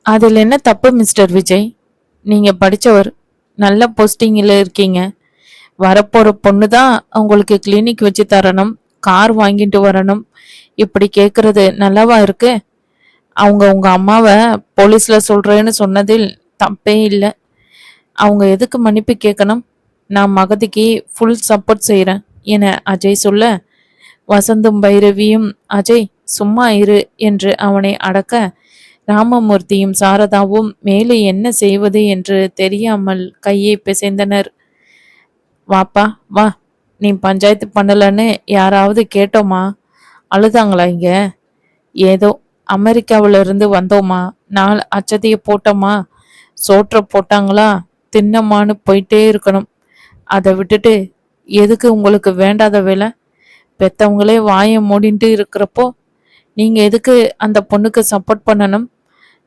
அதில் என்ன தப்பு மிஸ்டர் விஜய்? நீங்க படிச்சவர், நல்ல போஸ்டிங்கில் இருக்கீங்க. வரப்போற பொண்ணு தான் உங்களுக்கு கிளினிக் வச்சு தரணும், கார் வாங்கிட்டு வரணும். இப்படி கேட்கறது நல்லாவா இருக்கு? அவங்க உங்க அம்மாவை போலீஸ்ல சொல்றேன்னு சொன்னதில் தப்பே இல்லை. அவங்க எதுக்கு மன்னிப்பு கேட்கணும்? நான் மகதிக்கு ஃபுல் சப்போர்ட் செய்கிறேன் என அஜய் சொல்ல, வசந்தும் பைரவியும் அஜய் சும்மா இரு என்று அவனை அடக்க, ராமமூர்த்தியும் சாரதாவும் மேலே என்ன செய்வது என்று தெரியாமல் கையை பிசைந்தனர். வாப்பா வா, நீ பஞ்சாயத்து பண்ணலன்னு யாராவது கேட்டோமா? அழுதாங்களா இங்க? ஏதோ அமெரிக்காவில இருந்து வந்தோமா, 4 அச்சதைய போட்டோமா, சோற்ற போட்டாங்களா, தின்னமான்னு போயிட்டே இருக்கணும். அதை விட்டுட்டு எதுக்கு உங்களுக்கு வேண்டாத வேலை? பெத்தவங்களே வாயை மூடிட்டு இருக்கிறப்போ நீங்க எதுக்கு அந்த பொண்ணுக்கு சப்போர்ட் பண்ணணும்?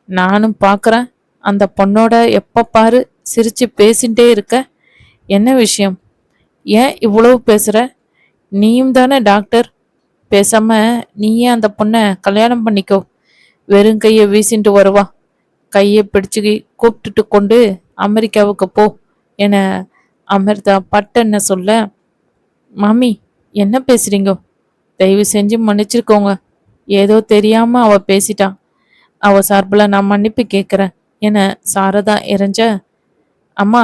நானும் பார்க்குறேன், அந்த பொண்ணோட எப்போ பாரு சிரிச்சு பேசிட்டே இருக்க. என்ன விஷயம்? ஏன் இவ்வளவு பேசுற? நீயும் தானே டாக்டர். பேசாம நீயே அந்த பொண்ணை கல்யாணம் பண்ணிக்கோ. வெறும் கையை வீசிட்டு வருவா. கையை பிடிச்சு கூப்பிட்டுட்டு கொண்டு அமெரிக்காவுக்கு போ என அமிர்தா பட்டென்ன சொல்ல, மாமி என்ன பேசுறீங்க? தயவு செஞ்சு மன்னிச்சிருக்கோங்க. ஏதோ தெரியாம அவ பேசிட்டான். அவ சார்பில் நான் மன்னிப்பு கேட்குறேன் என சாரதா இறைஞ்ச, அம்மா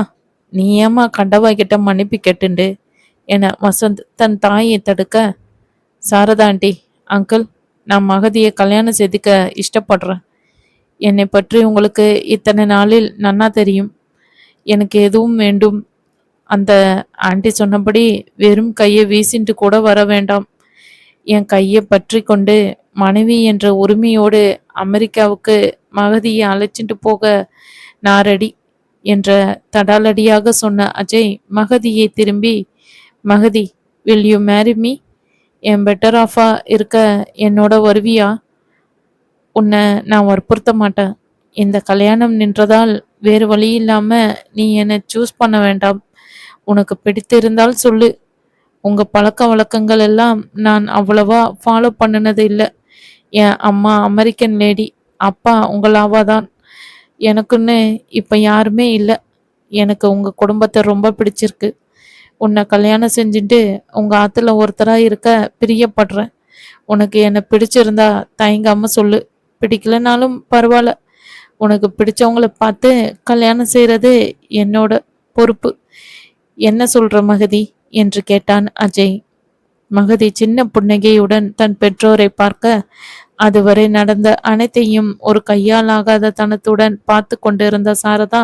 நீ ஏம்மா கண்டவாய்கிட்ட மன்னிப்பு கேட்டுண்டு என வசந்த் தன் தாயை தடுக்க, சாரதா ஆண்டி, அங்கிள், நான் மகதியை கல்யாணம் செய்துக்க இஷ்டப்படுறேன். என்னை பற்றி உங்களுக்கு இத்தனை நாளில் நன்னா தெரியும். எனக்கு எதுவும் வேண்டும். அந்த ஆண்டி சொன்னபடி வெறும் கையை வீசிட்டு கூட வர வேண்டாம். என் கையை பற்றி கொண்டு மனைவி என்ற உரிமையோடு அமெரிக்காவுக்கு மகதியை அழைச்சிட்டு போக நான் ரெடி என்ற தடாலடியாக சொன்ன அஜய் மகதியை திரும்பி, Magathi, will you marry me? என் பெட்டர் ஆஃபா இருக்க என்னோட வருவியா? உன்னை நான் வற்புறுத்த மாட்டேன். இந்த கல்யாணம் நின்றதால் வேறு வழி இல்லாம நீ என்னை சூஸ் பண்ண வேண்டாம். உனக்கு பிடித்திருந்தால் சொல்லு. உங்க பழக்க வழக்கங்கள் எல்லாம் நான் அவ்வளவா ஃபாலோ பண்ணினது இல்லை. என் அம்மா அமெரிக்கன் லேடி, அப்பா உங்களாவாதான். எனக்குன்னு இப்ப யாருமே இல்லை. எனக்கு உங்க குடும்பத்தை ரொம்ப பிடிச்சிருக்கு. உன்னை கல்யாணம் செஞ்சுட்டு உங்க ஆத்துல ஒருத்தரா இருக்க பிரியப்படுறேன். உனக்கு என்னை பிடிச்சிருந்தா தயங்காம சொல்லு. பிடிக்கலனாலும் பரவாயில்ல. உனக்கு பிடிச்சவங்கள பார்த்து கல்யாணம் செய்யறது என்னோட பொறுப்பு. என்ன சொல்ற மகதி என்று கேட்டான் அஜய். மகதி சின்ன புன்னகையுடன் தன் பெற்றோரை பார்க்க, அதுவரை நடந்த அனைத்தையும் ஒரு கையாலாகாத தனத்துடன் பார்த்து கொண்டிருந்த சாரதா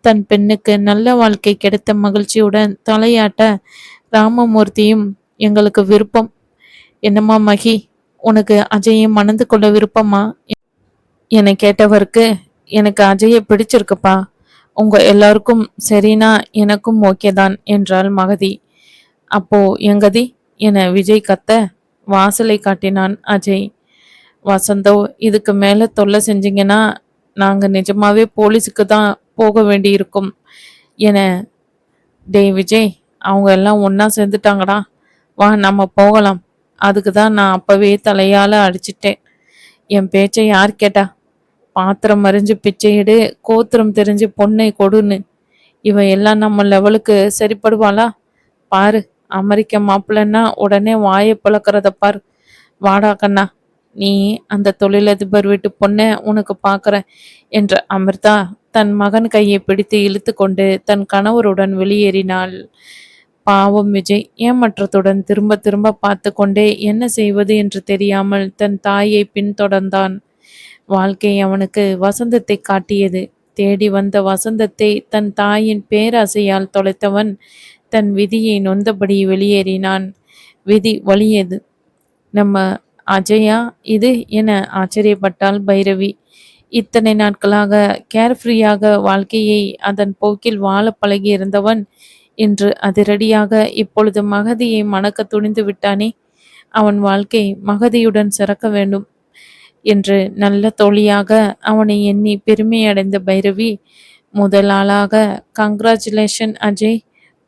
தன் பெண்ணுக்கு நல்ல வாழ்க்கை கிடைத்த மகிழ்ச்சியுடன் தலையாட்ட, ராமமூர்த்தியும் எங்களுக்கு விருப்பம். என்னம்மா மகி, உனக்கு அஜயை மணந்து கொள்ள விருப்பமா என கேட்டவருக்கு, எனக்கு அஜயை பிடிச்சிருக்குப்பா. உங்க எல்லாருக்கும் சரினா எனக்கும் ஓகே தான் என்றாள் மகதி. அப்போ எங்கதி என விஜய் கத்த, வாசலை காட்டினான் அஜய். வசந்தோ, இதுக்கு மேல தொல்லை செஞ்சீங்கன்னா நாங்க நிஜமாவே போலீஸுக்கு தான் போக வேண்டியிருக்கும் என, டேய் விஜய், அவங்க எல்லாம் ஒன்னா சேர்ந்துட்டாங்கடா, வா நம்ம போகலாம். அதுக்கு தான் நான் அப்பவே தலையால அடிச்சிட்டேன். என் பேச்சை யார் கேட்டா? பாத்திரம் மறிஞ்சு பிச்சையிடு, கோத்திரம் தெரிஞ்சு பொண்ணை கொடுன்னு. இவ எல்லாம் நம்ம லெவலுக்கு சரிப்படுவாளா? பாரு, அமெரிக்க மாப்பிள்ளன்னா உடனே வாயை பழக்கிறத பார். வாடா கண்ணா, நீ அந்த தொழிலதிபர் வீட்டு பொண்ணை உனக்கு பார்க்குறேன் என்ற அமிர்தா தன் மகன் கையை பிடித்து இழுத்து கொண்டு தன் கணவருடன் வெளியேறினாள். பாவம் விஜய் ஏமாற்றத்துடன் திரும்ப திரும்ப பார்த்து கொண்டே என்ன செய்வது என்று தெரியாமல் தன் தாயை பின்தொடர்ந்தான். வாழ்க்கை அவனுக்கு வசந்தத்தை காட்டியது. தேடி வந்த வசந்தத்தை தன் தாயின் பேராசையால் தொலைத்தவன் தன் விதியை நொந்தபடி வெளியேறினான். விதி வலியது. நம்ம அஜயா இது என ஆச்சரியப்பட்டாள் பைரவி. இத்தனை நாட்களாக கேர்ஃப்ரீயாக வாழ்க்கையை அதன் போக்கில் வாழ பழகியிருந்தவன் இன்று அதிரடியாக இப்பொழுது மகதியை மணக்க துணிந்து விட்டானே. அவன் வாழ்க்கை மகதியுடன் சிறக்க வேண்டும் என்று நல்ல தோழியாக அவனை எண்ணி பெருமையடைந்த பைரவி முதல் ஆளாக, கங்க்ராச்சுலேஷன் அஜய்,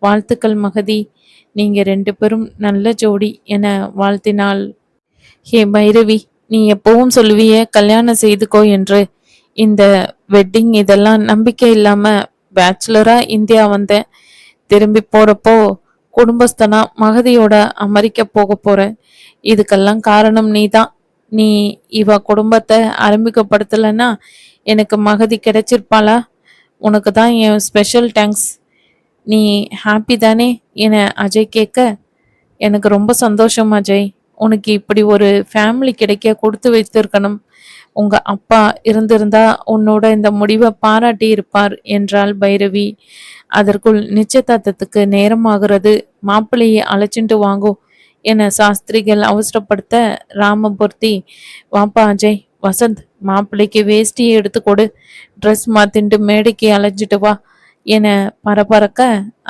வாழ்த்துக்கள் மகதி, நீங்க 2 பேரும் நல்ல ஜோடி என வாழ்த்தினாள். ஹே பைரவி, நீ எப்பவும் சொல்லுவிய கல்யாணம் செய்துக்கோ என்று. இந்த வெட்டிங் இதெல்லாம் நம்பிக்கை இல்லாம பேச்சுலரா இந்தியா வந்தேன். திரும்பி போறப்போ குடும்பஸ்தனா மகதியோட அமெரிக்கா போக போறேன். இதுக்கெல்லாம் காரணம் நீதான். நீ இவ குடும்பத்தை அறிமுகப்படுத்தலைன்னா எனக்கு மகதி கிடைச்சிருப்பாளா? உனக்கு தான் என் ஸ்பெஷல் தேங்க்ஸ். நீ ஹாப்பி தானே என அஜய் கேட்க, எனக்கு ரொம்ப சந்தோஷம் அஜய். உனக்கு இப்படி ஒரு ஃபேமிலி கிடைக்க கொடுத்து வைத்திருக்கணும். உங்க அப்பா இருந்திருந்தா உன்னோட இந்த முடிவை பாராட்டி இருப்பார் என்றாள் பைரவி. அதற்குள் நிச்சயதார்த்தத்துக்கு நேரமாகிறது, மாப்பிள்ளையை அழைச்சிட்டு வாங்கோ என சாஸ்திரிகள் அவசரப்படுத்த, ராமபூர்த்தி, வாப்பா அஜய், வசந்த், மாப்பிள்ளைக்கு வேஷ்டியை எடுத்து கொடு, ட்ரெஸ் மாத்திண்டு மேடைக்கு அழைச்சிட்டு வா என பரபரக்க,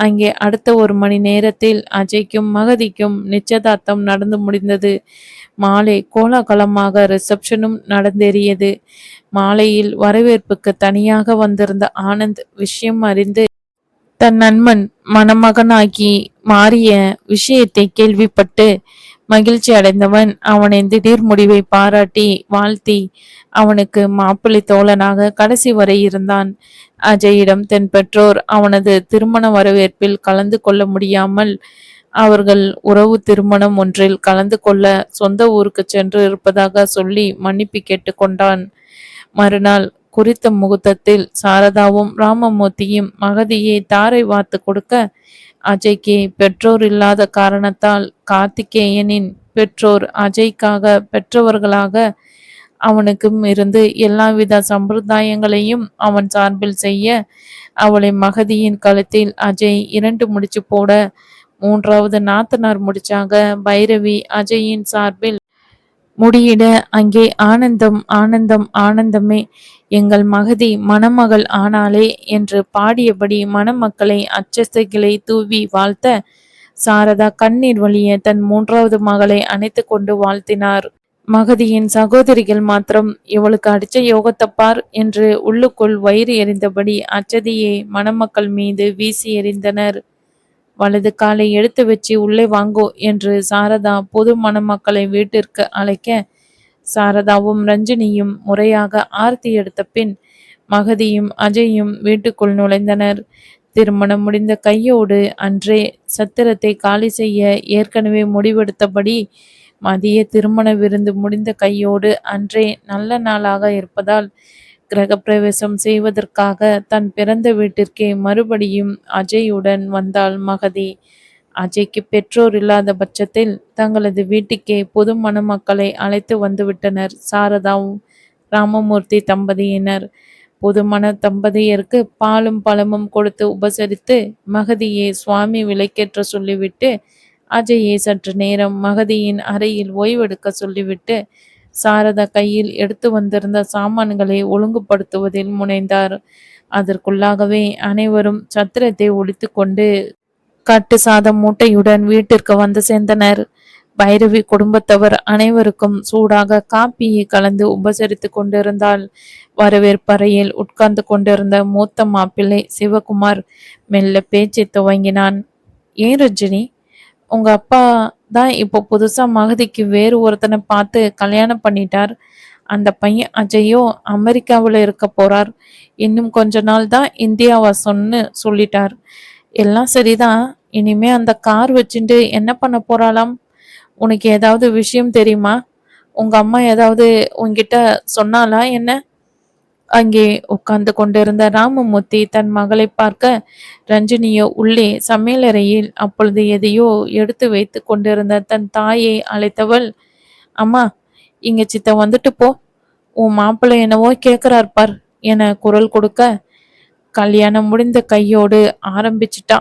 அங்கே அடுத்த 1 மணி நேரத்தில் அஜய்க்கும் மகதிக்கும் நிச்சயதார்த்தம் நடந்து முடிந்தது. மாலை கோலாகலமாக ரிசப்ஷனும் நடந்தேறியது. மாலையில் வரவேற்புக்கு தனியாக வந்திருந்த ஆனந்த் விஷயம் அறிந்து தன் நண்பன் மணமகனாகி மாறிய விஷயத்தை கேள்விப்பட்டு மகிழ்ச்சி அடைந்தவன் அவனின் திடீர் முடிவை பாராட்டி வாழ்த்தி அவனுக்கு மாப்பிள்ளை தோழனாக கடைசி வரை இருந்தான். அஜயிடம் தன் பெற்றோர் அவனது திருமண வரவேற்பில் கலந்து கொள்ள முடியாமல் அவர்கள் உறவு திருமணம் ஒன்றில் கலந்து கொள்ள சொந்த ஊருக்கு சென்று இருப்பதாக சொல்லி மன்னிப்பு கேட்டுக்கொண்டான். மறுநாள் குறித்த முகூர்த்தத்தில் சாரதாவும் ராமமூர்த்தியும் மகதியை தாரை வார்த்து கொடுக்க, அஜய்க்கு பெற்றோர் இல்லாத காரணத்தால் கார்த்திகேயனின் பெற்றோர் அஜய்க்காக பெற்றவர்களாக அவனுக்கும் இருந்து எல்லாவித சம்பிரதாயங்களையும் அவன் சார்பில் செய்ய, அவளை மகதியின் கழுத்தில் அஜய் 2 முடிச்சு போட, 3வது நாத்தனார் முடிச்சாக பைரவி அஜயின் சார்பில் முடியிட, அங்கே ஆனந்தம் ஆனந்தம் ஆனந்தமே, எங்கள் மகதி மணமகள் ஆனாளே என்று பாடியபடி மணமக்களை அச்சசைகளை தூவி வாழ்த்த, சாரதா கண்ணீர் வழிய தன் 3வது மகளை அணைத்து கொண்டு வாழ்த்தினார். மகதியின் சகோதரிகள் மாத்திரம், இவளுக்கு அடிச்ச யோகத்தை பார் என்று உள்ளுக்குள் வயிறு எறிந்தபடி அச்சதியை மணமக்கள் மீது வீசி எறிந்தனர். வலது காலை எடுத்து வச்சு உள்ளே வாங்கோ என்று சாரதா பொது மணமக்களை வீட்டிற்கு அழைக்க, சாரதாவும் ரஞ்சினியும் முறையாக ஆர்த்தி எடுத்த பின் மகதியும் அஜயும் வீட்டுக்குள் நுழைந்தனர். திருமணம் முடிந்த கையோடு அன்றே சத்திரத்தை காலி செய்ய ஏற்கனவே முடிவெடுத்தபடி மதிய திருமண விருந்து முடிந்த கையோடு அன்றே நல்ல நாளாக இருப்பதால் கிரகப்பிரவேசம் செய்வதற்காக தன் பிறந்த வீட்டிற்கே மறுபடியும் அஜயுடன் வந்தாள் மகதி. அஜய்க்கு பெற்றோர் இல்லாத பட்சத்தில் தங்களது வீட்டுக்கே பொது மணமக்களை அழைத்து வந்துவிட்டனர் சாரதாவும் ராமமூர்த்தி தம்பதியினர். புதுமண தம்பதியருக்கு பாலும் பழமும் கொடுத்து உபசரித்து மகதியை சுவாமி விளக்கேற்ற சொல்லிவிட்டு அஜயை சற்று நேரம் மகதியின் அறையில் ஓய்வெடுக்க சொல்லிவிட்டு சாரதா கையில் எடுத்து வந்திருந்த சாமான்களை ஒழுங்குபடுத்துவதில் முனைந்தார். அதற்குள்ளாகவே அனைவரும் சத்திரத்தை ஒழித்து கொண்டு கட்டு சாதம் மூட்டையுடன் வீட்டிற்கு வந்து சேர்ந்தனர். பைரவி குடும்பத்தவர் அனைவருக்கும் சூடாக காப்பியை கலந்து உபசரித்து கொண்டிருந்தாள். வரவேற்பறையில் உட்கார்ந்து கொண்டிருந்த மூத்த மாப்பிள்ளை சிவகுமார் மெல்ல பேச்சை துவங்கினான். ஏன் ரஜினி, உங்க அப்பா தான் இப்போ புதுசா மகதிக்கு வேறு ஒருத்தனை பார்த்து கல்யாணம் பண்ணிட்டார். அந்த பையன் அஜயோ அமெரிக்காவில் இருக்க போறார். இன்னும் கொஞ்ச நாள் தான் இந்தியா வாசம்னு சொல்லிட்டார். எல்லாம் சரிதான். இனிமே அந்த கார் வச்சுட்டு என்ன பண்ண போறாளாம்? உனக்கு ஏதாவது விஷயம் தெரியுமா? உங்க அம்மா ஏதாவது உன்கிட்ட சொன்னாலா என்ன? அங்கே உட்கார்ந்து கொண்டிருந்த ராமமூர்த்தி தன் மகளை பார்க்க, ரஞ்சினியோ உள்ளே சமையலறையில் அப்பொழுது எதையோ எடுத்து வைத்து கொண்டிருந்த தன் தாயை அழைத்தவள், அம்மா, இங்க சித்த வந்துட்டு போ, உன் மாப்பிள்ளை என்னவோ கேட்கிறார் பார் என குரல் கொடுக்க, கல்யாணம் முடிந்த கையோடு ஆரம்பிச்சிட்டா.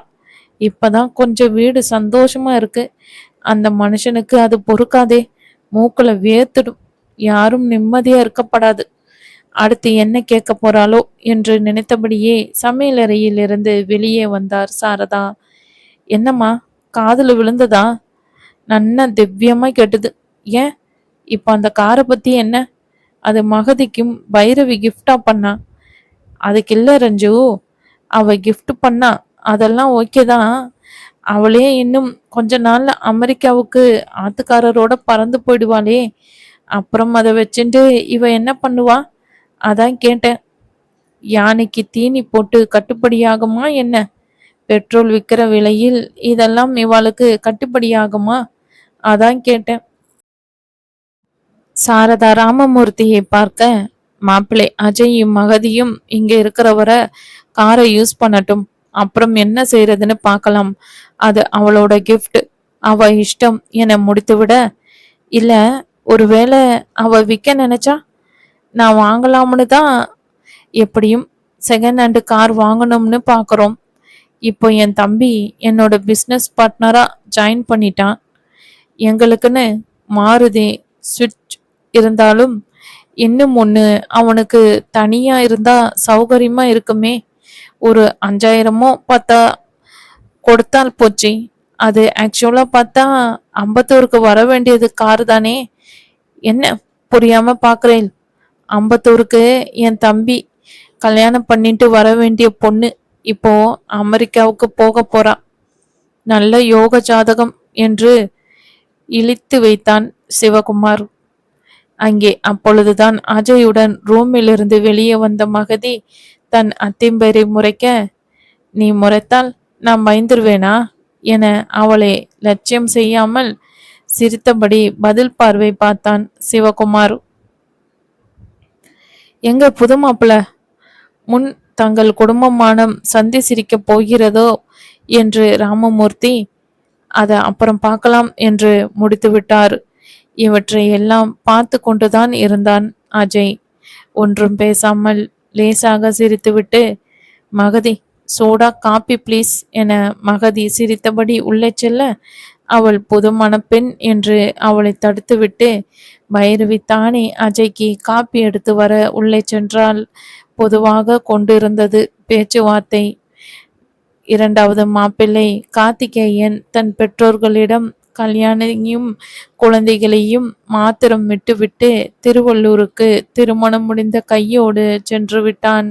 இப்பதான் கொஞ்சம் வீடு சந்தோஷமா இருக்கு. அந்த மனுஷனுக்கு அது பொறுக்காதே, மூக்குல வேர்த்துடும். யாரும் நிம்மதியா இருக்கப்படாது. அடுத்து என்ன கேட்க போறாளோ என்று நினைத்தபடியே சமையலறையில் இருந்து வெளியே வந்தார் சாரதா. என்னம்மா, காதுல விழுந்ததா? நன்னா திவ்யமா கேட்டுது. ஏன் இப்ப அந்த காரை பத்தி என்ன? அது மகதிக்கும் பைரவி கிஃப்டா பண்ணா? அதுக்கு இல்ல ரஞ்சு, அவ கிஃப்ட் பண்ணா, அதெல்லாம் ஓகே தான். அவளே இன்னும் கொஞ்ச நாள்ல அமெரிக்காவுக்கு ஆத்துக்காரரோட பறந்து போயிடுவாளே, அப்புறம் அதை வச்சுட்டு இவ என்ன பண்ணுவா? அதான் கேட்டேன். யானைக்கு தீனி போட்டு கட்டுப்படியாகுமா என்ன? பெட்ரோல் விக்கிற விலையில் இதெல்லாம் இவாளுக்கு கட்டுப்படியாகுமா? அதான் கேட்டேன். சாரதா ராமமூர்த்தியை பார்க்க, மாப்பிள்ளை அஜயும் மகதியும் இங்க இருக்கிறவரை காரை யூஸ் பண்ணட்டும், அப்புறம் என்ன செய்யறதுன்னு பார்க்கலாம், அது அவளோட கிஃப்ட், அவ இஷ்டம் என முடித்துவிட, இல்ல ஒருவேளை அவ விற்க நினைச்சா நான் வாங்கலாம்னு தான். எப்படியும் செகண்ட் ஹேண்டு கார் வாங்கணும்னு பார்க்குறோம். இப்போ என் தம்பி என்னோட பிஸ்னஸ் பார்ட்னரா ஜாயின் பண்ணிட்டான். எங்களுக்குன்னு மாருதி ஸ்விட்ச் இருந்தாலும் இன்னும் ஒன்று அவனுக்கு தனியா இருந்தா சௌகரியமா இருக்குமே. ஒரு 5000மோ 10 கொடுத்தால் போச்சு. அது ஆக்சுவலா பார்த்தா அம்பத்தூருக்கு வர வேண்டியது கார் தானே. என்ன புரியாம பார்க்குறேன்? அம்பத்தூருக்கு என் தம்பி கல்யாணம் பண்ணிட்டு வர வேண்டிய பொண்ணு இப்போ அமெரிக்காவுக்கு போக போறா. நல்ல யோக ஜாதகம் என்று இழித்து வைத்தான் சிவகுமார். அங்கே அப்பொழுதுதான் அஜயுடன் ரூமிலிருந்து வெளியே வந்த மகதி தன் அத்திம்பேரை முறைக்க, நீ முறைத்தால் நான் பயந்துருவேனா என அவளை லட்சியம் செய்யாமல் சிரித்தபடி பதில் பார்வை பார்த்தான் சிவகுமார். எங்க புது மாப்பிள்ள முன் தங்கள் குடும்பமானம் சந்தி சிரிக்கப் போகிறதோ என்று ராமமூர்த்தி அதை அப்புறம் பார்க்கலாம் என்று முடித்துவிட்டார். இவற்றை எல்லாம் பார்த்து கொண்டுதான் இருந்தான் அஜய். ஒன்றும் பேசாமல் லேசாக சிரித்துவிட்டு, மகதி சோடா காப்பி ப்ளீஸ் என மகதி சிரித்தபடி உள்ளே செல்ல, அவள் புது மணப்பெண் என்று அவளை தடுத்துவிட்டு பைரவி தானே அஜய்க்கு காப்பி எடுத்து வர உள்ளே சென்றாள். பொதுவாக கொண்டிருந்தது பேச்சுவார்த்தை. இரண்டாவது மாப்பிள்ளை கார்த்திகேயன் தன் பெற்றோர்களிடம் கல்யாணியும் குழந்தைகளையும் மாத்திரம் விட்டுவிட்டு திருவள்ளூருக்கு திருமணம் முடிந்த கையோடு சென்று விட்டான்.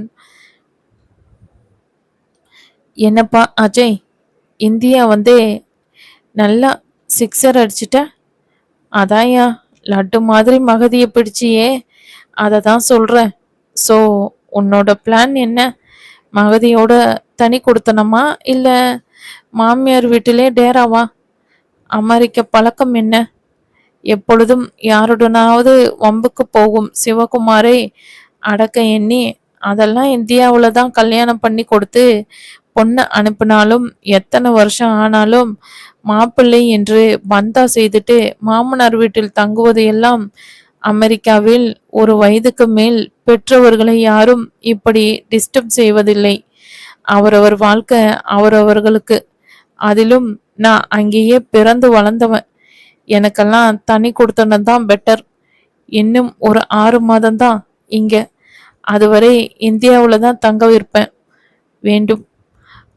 என்னப்பா அஜய், இந்தியா வந்து நல்லா சிக்ஸர் அடிச்சிட்ட. அதாயா லட்டு மாதிரி மகதியை பிடிச்சியே, அதை தான் சொல்கிறேன். ஸோ உன்னோட பிளான் என்ன? மகதியோட தனி கொடுத்தனமா இல்லை மாமியார் வீட்டிலே டேராவா? அமெரிக்க பழக்கம் என்ன? எப்பொழுதும் யாருடனாவது வம்புக்கு போகும் சிவகுமாரை அடக்க எண்ணி அதெல்லாம் இந்தியாவில் தான் கல்யாணம் பண்ணி கொடுத்து பொண்ணை அனுப்பினாலும் எத்தனை வருஷம் ஆனாலும் மாப்பிள்ளை என்று பந்தா செய்துட்டு மாமனார் வீட்டில் தங்குவது எல்லாம் அமெரிக்காவில் ஒரு வயதுக்கு மேல் பெற்றவர்களை யாரும் இப்படி டிஸ்டர்ப் செய்வதில்லை. அவரவர் வாழ்க்கை அவரவர்களுக்கு. அதிலும் நான் அங்கேயே பிறந்து வளர்ந்தவன். எனக்கெல்லாம் தனி கொடுத்தனம் தான் பெட்டர். இன்னும் ஒரு 6 மாதம்தான் இங்க. அதுவரை இந்தியாவில் தான் தங்க வைப்பேன். வேண்டும்.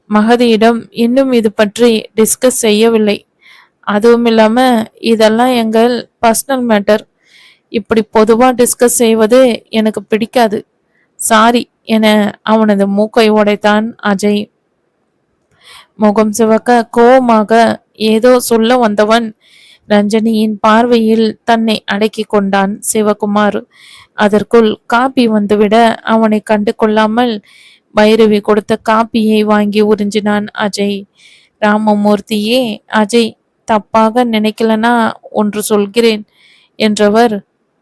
மகதியிடம் இன்னும் இது பற்றி டிஸ்கஸ் செய்யவில்லை. அதுவும் இல்லாம இதெல்லாம் எங்கள் பர்சனல் மேட்டர். இப்படி பொதுவா டிஸ்கஸ் செய்வது எனக்கு பிடிக்காது. சாரி என அவனது மூக்கை உடைத்தான் அஜய். முகம் சிவக்க கோபமாக ஏதோ சொல்ல வந்தவன் ரஞ்சனியின் பார்வையில் தன்னை அடக்கி கொண்டான் சிவகுமார். அதற்குள் காப்பி வந்துவிட அவனை கண்டு கொள்ளாமல் பைரவி கொடுத்த காப்பியை வாங்கி உறிஞ்சினான் அஜய். ராமமூர்த்தியே, அஜய் தப்பாக நினைக்கலனா ஒன்று சொல்கிறேன் என்றவர்,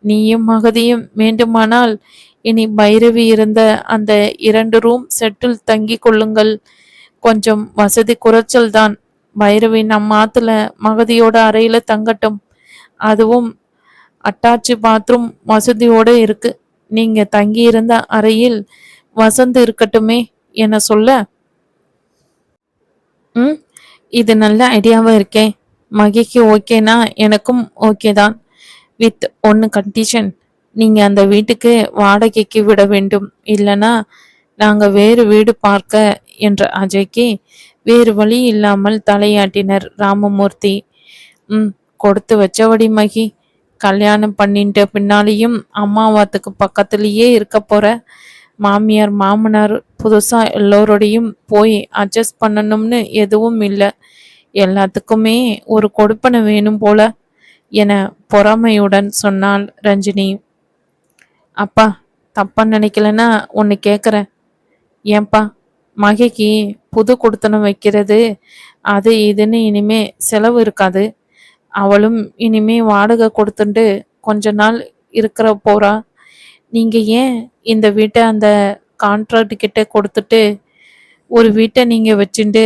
நீயும் மகதியும் வேண்டுமானால் இனி பைரவி இருந்த அந்த 2 ரூம் செட்டில் தங்கி கொள்ளுங்கள். கொஞ்சம் வசதி குறைச்சல் தான். பைரவி நம்ம ஆத்துல மகதியோட அறையில தங்கட்டும். அதுவும் அட்டாச்சு பாத்ரூம் வசதியோட இருக்கு. நீங்க தங்கியிருந்த அறையில் வசந்து இருக்கட்டுமே என சொல்ல, இது நல்ல ஐடியாவா இருக்கே. மகிக்கு ஓகேனா எனக்கும் ஓகே தான். வித் ஒன்று கண்டிஷன், நீங்க அந்த வீட்டுக்கு வாடகைக்கு விட வேண்டும். இல்லைனா நாங்க வேறு வீடு பார்க்க என்ற அஜய்க்கு வேறு வழி இல்லாமல் தலையாட்டினர் ராமமூர்த்தி. கொடுத்து வச்சவடி மகி. கல்யாணம் பண்ணிட்ட பின்னாலேயும் அம்மாவாத்துக்கு பக்கத்துலேயே இருக்க போற. மாமியார் மாமனார் புதுசா எல்லோரோடையும் போய் அட்ஜஸ்ட் பண்ணணும்னு எதுவும் இல்லை. எல்லாத்துக்குமே ஒரு கொடுப்பனை வேணும் போல என பொறாமையுடன் சொன்னாள் ரஞ்சினி. அப்பா, தப்பா நினைக்கலன்னா ஒன்று கேட்குறேன். ஏன்பா, மகைக்கு புது குடுத்தனம் வைக்கிறது அது இதுன்னு இனிமே செலவு இருக்காது. அவளும் இனிமே வாடகை கொடுத்துண்டு கொஞ்ச நாள் இருக்கிற போறா. நீங்க ஏன் இந்த வீட்டை அந்த கான்ட்ராக்ட் கிட்ட கொடுத்துட்டு ஒரு வீட்டை நீங்க வச்சுண்டு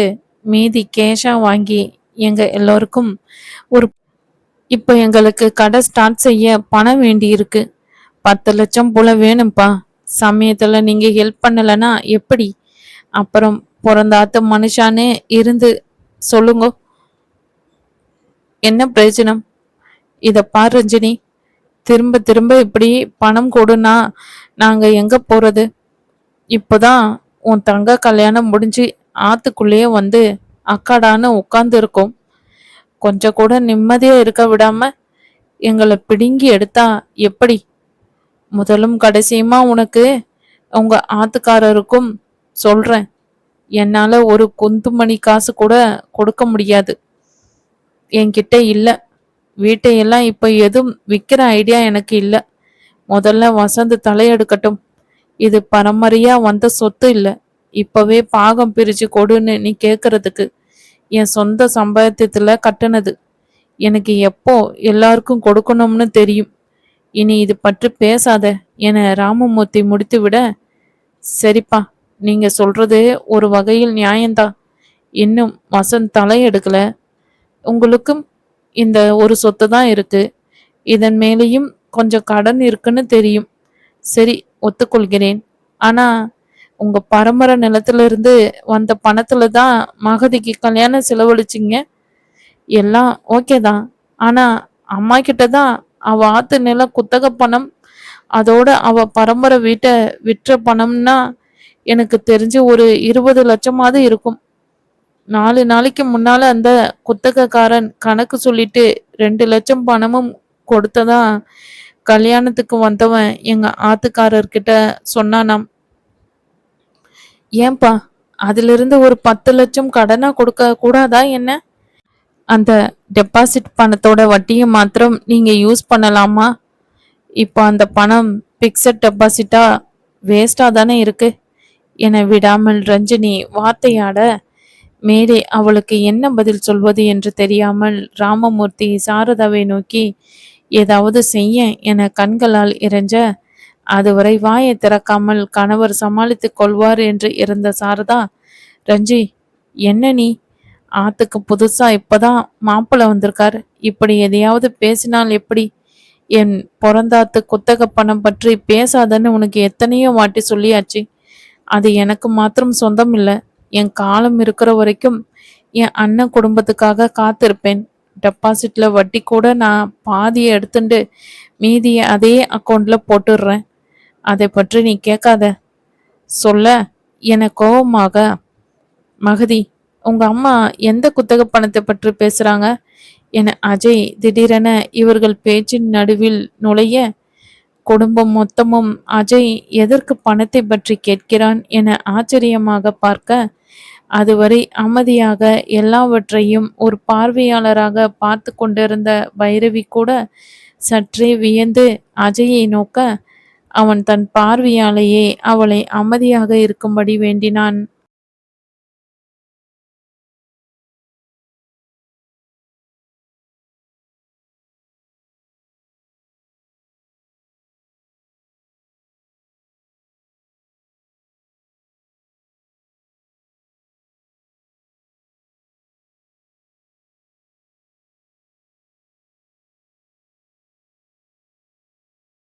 மீதி கேஷா வாங்கி எங்க எல்லோருக்கும் ஒரு இப்போ எங்களுக்கு கடை ஸ்டார்ட் செய்ய பணம் வேண்டி இருக்கு. 10 லட்சம் போல வேணும்ப்பா. சமயத்துல நீங்க ஹெல்ப் பண்ணலன்னா எப்படி? அப்புறம் பிறந்தாத்த மனுஷானே இருந்து சொல்லுங்க, என்ன பிரயோஜனம்? இத பார் ரஞ்சினி, திரும்ப திரும்ப இப்படி பணம் கொடுனா நாங்க எங்க போறது? இப்போதான் உன் தங்க கல்யாணம் முடிஞ்சு ஆத்துக்குள்ளேயே வந்து அக்காடான்னு உட்கார்ந்து இருக்கோம். கொஞ்சம் கூட நிம்மதியா இருக்க விடாம எங்களை பிடுங்கி எடுத்தா எப்படி? முதலும் கடைசியுமா உனக்கு உங்க ஆத்துக்காரருக்கும் சொல்றேன், என்னால ஒரு குந்துமணி காசு கூட கொடுக்க முடியாது. என்கிட்ட இல்ல. வீட்டையெல்லாம் இப்ப எதுவும் விக்கிற ஐடியா எனக்கு இல்ல. முதல்ல வசந்த் தலையெடுக்கட்டும். இது பரம்பரையா வந்த சொத்து இல்ல. இப்பவே பாகம் பிரிச்சு கொடுன்னு நீ கேக்குறதுக்கு என் சொந்த சம்பாத்தியத்துல கட்டுனது. எனக்கு எப்போ எல்லாருக்கும் கொடுக்கணும்னு தெரியும். இனி இது பற்றி பேசாத என ராமமூர்த்தி முடித்து விட, சரிப்பா, நீங்க சொல்றது ஒரு வகையில் நியாயம்தான். இன்னும் வசந்த் தலையெடுக்கல. உங்களுக்கும் இந்த ஒரு சொத்து தான் இருக்கு. இதன் மேலேயும் கொஞ்சம் கடன் இருக்குன்னு தெரியும். சரி, ஒத்துக்கொள்கிறேன். ஆனா உங்க பரம்பரை நிலத்துல இருந்து வந்த பணத்துல தான் மகதிக்கு கல்யாணம் செலவழிச்சிங்க. எல்லாம் ஓகே தான். ஆனா அம்மா கிட்ட தான் அவ ஆத்து நில குத்தக பணம், அதோட அவ பரம்பரை வீட்டை விற்ற பணம்னா எனக்கு தெரிஞ்சு ஒரு 20 லட்சமாவது இருக்கும். 4 நாளைக்கு முன்னால அந்த குத்தகக்காரன் கணக்கு சொல்லிட்டு 2 லட்சம் பணமும் கொடுத்ததா கல்யாணத்துக்கு வந்தவன் எங்க ஆத்துக்காரர்கிட்ட சொன்னானாம். ஏன்பா, அதிலிருந்து ஒரு 10 லட்சம் கடனா கொடுக்க கூடாதா என்ன? அந்த டெபாசிட் பணத்தோட வட்டியை மாத்திரம் நீங்க யூஸ் பண்ணலாமா? இப்போ அந்த பணம் பிக்சட் டெபாசிட்டா வேஸ்டா தானே இருக்கு என விடாமல் ரஞ்சினி வார்த்தையாட, மேலே அவளுக்கு என்ன பதில் சொல்வது என்று தெரியாமல் ராமமூர்த்தி சாரதாவை நோக்கி ஏதாவது செய்ய என கண்களால் இறைஞ்ச, அதுவரை வாயை திறக்காமல் கணவர் சமாளித்துக் கொள்வார் என்று இருந்த சாரதா, ரஞ்சி, என்ன நீ? ஆத்துக்கு புதுசா இப்பதான் மாப்பிள்ளை வந்திருக்கார். இப்படி எதையாவது பேசினால் எப்படி? என் பிறந்தாத்து குத்தக பணம் பற்றி பேசாதன்னு உனக்கு எத்தனையோ வாட்டி சொல்லியாச்சு. அது எனக்கு மாத்திரம் சொந்தம் இல்லை. என் காலம் இருக்கிற வரைக்கும் என் அண்ணன் குடும்பத்துக்காக காத்திருப்பேன். டெபாசிட்ல வட்டி கூட நான் பாதியை எடுத்துட்டு மீதியை அதே அக்கௌண்ட்ல போட்டுடுறேன். அதை பற்றி நீ கேட்காத சொல்ல என கோபமாக, மகதி, உங்க அம்மா எந்த குத்தக பணத்தை பற்றி பேசுறாங்க என அஜய் திடீரென இவர்கள் பேச்சின் நடுவில் நுழைய, குடும்பம் மொத்தமும் அஜய் எதற்கு பணத்தை பற்றி கேட்கிறான் என ஆச்சரியமாக பார்க்க, அதுவரை அமைதியாக எல்லாவற்றையும் ஒரு பார்வையாளராக பார்த்து கொண்டிருந்த பைரவி கூட சற்றே வியந்து அஜயை நோக்க, அவன் தன் பார்வையாலேயே அவளை அமைதியாக இருக்கும்படி வேண்டினான்.